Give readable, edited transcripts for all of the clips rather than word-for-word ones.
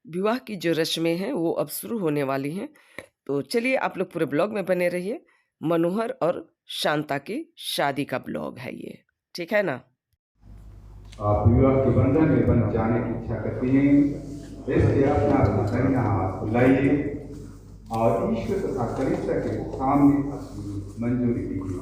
विवाह की जो रस्में हैं वो अब शुरू होने वाली हैं। तो चलिए आप लोग पूरे ब्लॉग में बने रहिए। मनोहर और शांता की शादी का ब्लॉग है ये, ठीक है ना? आप विवाह के बंधन में बन जाने की इच्छा करती हैं, इसलिए अपना दाहिना हाथ फैलाइए और ईश्वर तथा कलीसिया के सामने अपनी मंजूरी दीजिए।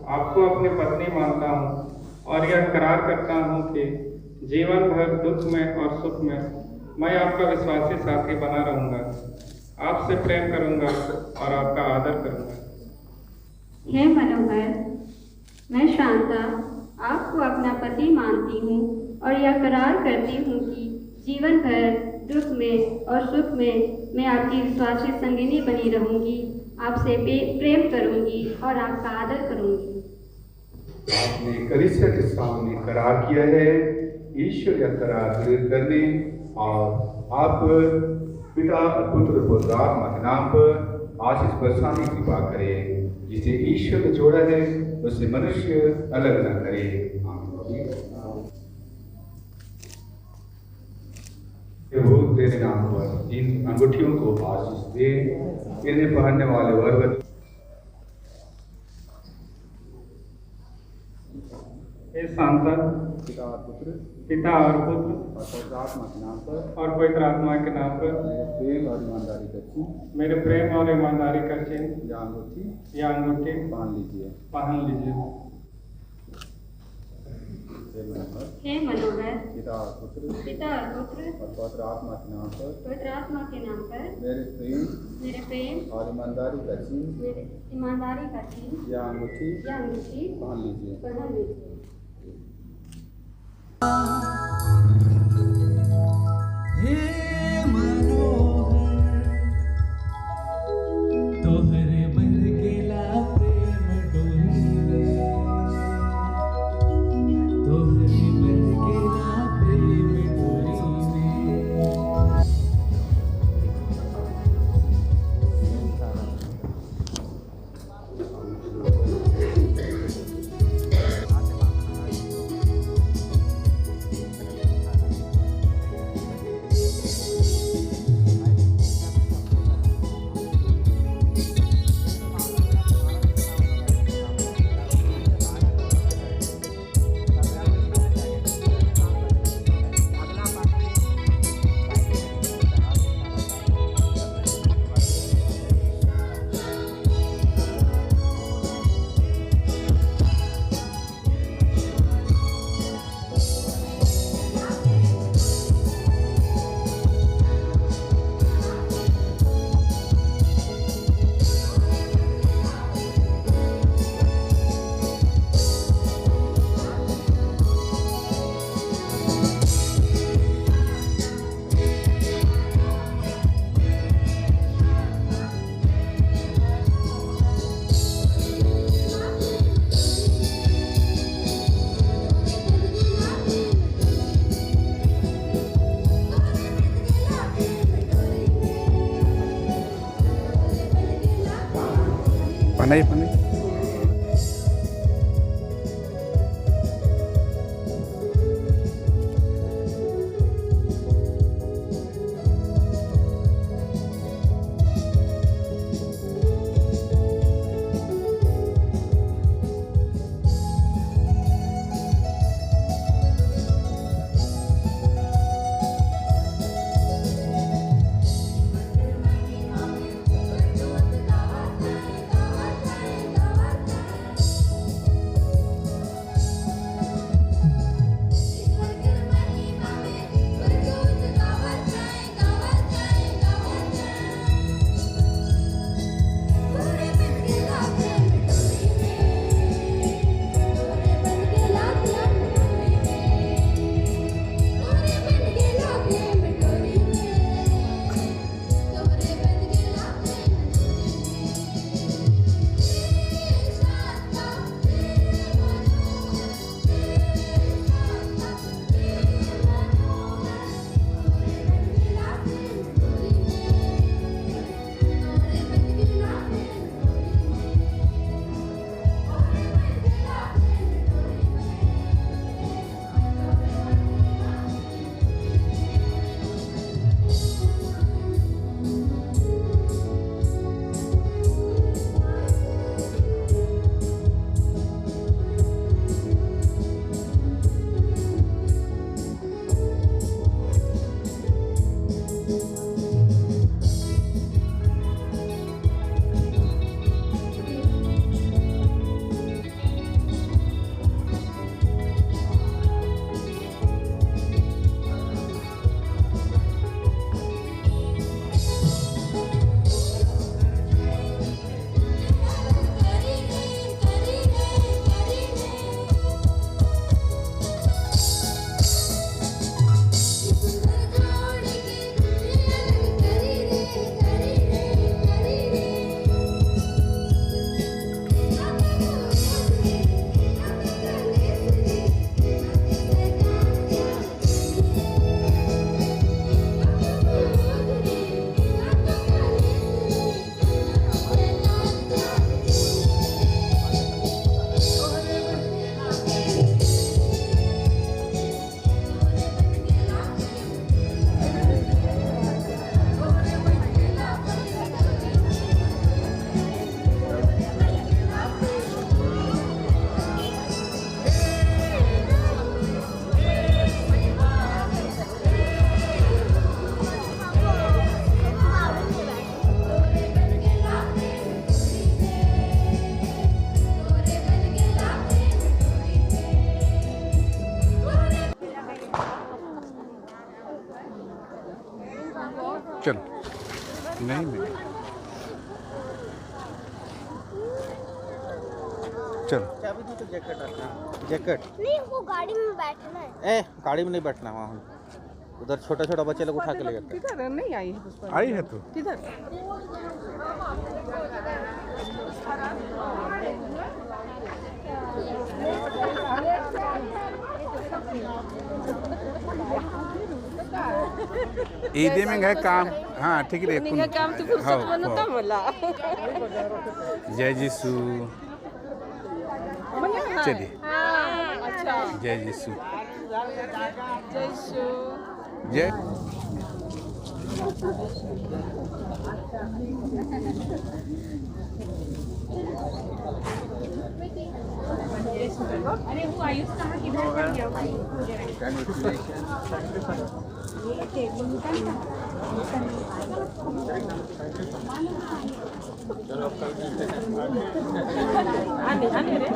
आपको अपनी पत्नी मानता हूँ और यह करार करता हूँ कि जीवन भर दुख में और सुख में मैं आपका विश्वासी साथी बना रहूँगा, आपसे प्रेम करूँगा और आपका आदर करूँगा। हे मनोहर, मैं शांता आपको अपना पति मानती हूँ और यह करार करती हूँ कि जीवन भर दुख में और सुख में मैं आपकी विश्वासी संगिनी बनी रहूँगी, आपसे प्रेम करूँगी और आपका आदर करूँगी। आपने कलीसिया के सामने करार किया है, ईश्वर यह करार दृढ़ करने और आप पिता पुत्र पवित्र आत्मा के नाम पर आशीष बरसाने की कृपा करें। जिसे ईश्वर ने जोड़ा है उसे मनुष्य अलग न करे। प्रभु तेरे नाम पर इन अंगूठियों को आशीष दे, इन्हें पहनने वाले वर हे शांता, पिता और पुत्र और पवित्र आत्मा के नाम पर और पवित्र आत्मा के नाम पर प्रेम और ईमानदारी का चिन्ह, मेरे प्रेम और ईमानदारी का चिन्ह या अंगूठी पहन लीजिए। हे मनोहर, पिता और पुत्र और पवित्र आत्मा के नाम पर मेरे प्रेम और ईमानदारी का चिन्ह या अंगूठी अंगूठी पहन लीजिए। पहन लीजिए। हे मनोहर, तोहरे बन गेला प्रेम डोरी में, तोहरे बन गेला प्रेम डोरी में। पनाई चलो नहीं मैं चलो चाबी दी तो जैकेट रखना जैकेट नहीं वो गाड़ी में बैठना है। गाड़ी में नहीं बैठना वहाँ उधर छोटा छोटा बच्चे लोग उठा के ले जाते हैं। किधर नहीं आई है पुष्पा? आई है तो किधर? ईदी में है काम हाँ ठीक है निघा काम तो फुर्सत बनता मला जय जीसू चलिए अच्छा जय जीसू जय शो जय अरे वो आयुष कहाँ किधर चल गया भाई? आने रे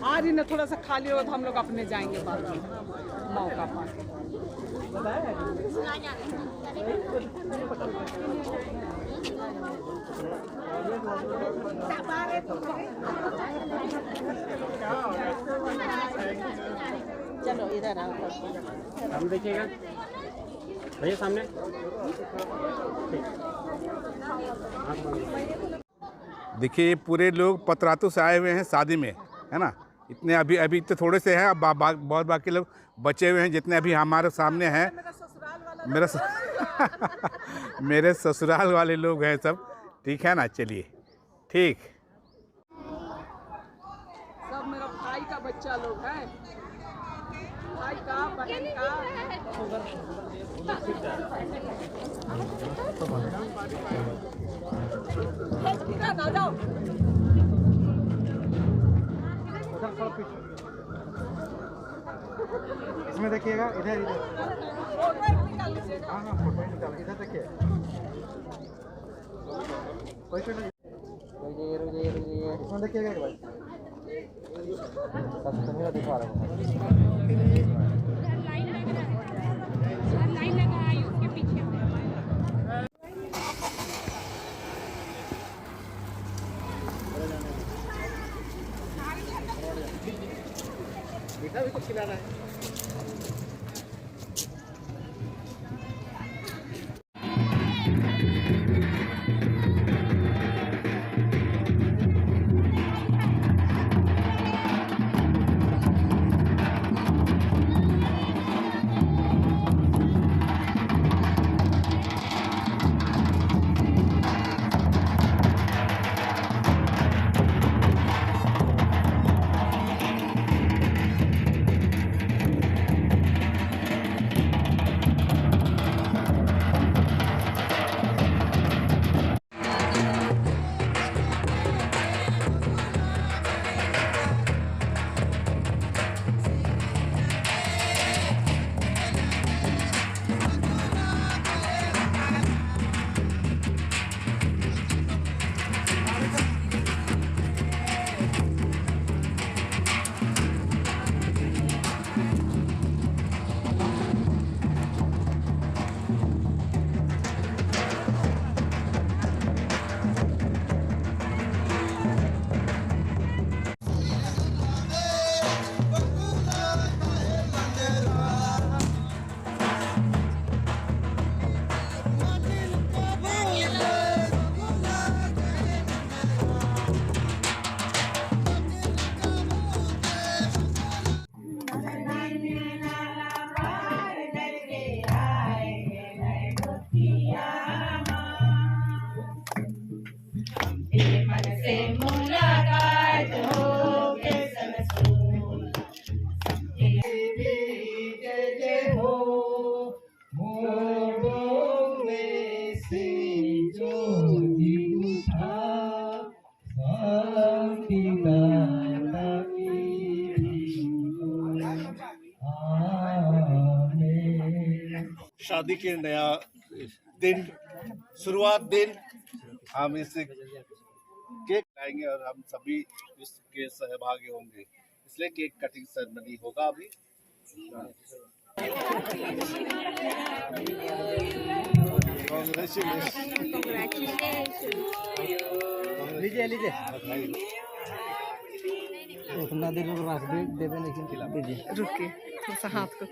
आज ही ना थोड़ा सा खाली हो तो हम लोग अपने जाएंगे बाद में मौका पा चलो इधर आओ हम देखिएगा भैया सामने देखिए ये पूरे लोग पतरातू से आए हुए हैं शादी में है ना। इतने अभी अभी तो थोड़े से हैं, अब बहुत बाकी लोग बचे हुए हैं जितने अभी हमारे सामने हैं। मेरे ससुराल वाले लोग हैं सब, ठीक है ना। चलिए ठीक। सब मेरा भाई का बच्चा लोग है, भाई का बहन का। ना जाओ इसमें देखिएगा इधर इधर हाँ हाँ फोटो निकाल इधर देखिए इसमें देखिएगा एक बार दिखा रहा हूँ। लाइन लगा आयुष के पीछे बेटा भी कुछ खिलाना है। शादी के नया दिन, शुरुआत दिन, हम इस केक लाएंगे और हम सभी इसके सहभागी होंगे, इसलिए केक कटिंग सेरेमनी होगा अभी। लीजिए लीजिए, उतना देर में बर्बाद दे देने के खिला दीजिए। रुकिए थोड़ा सा हाथ को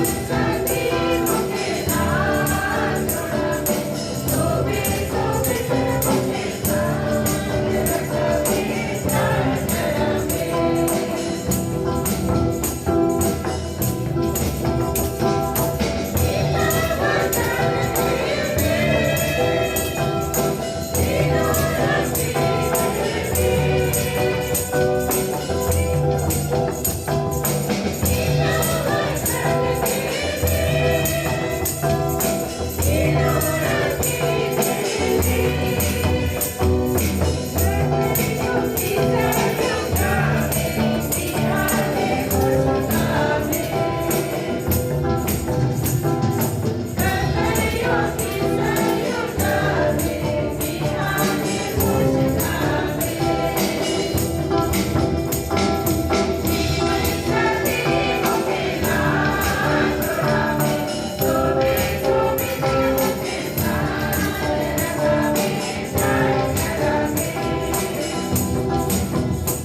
Say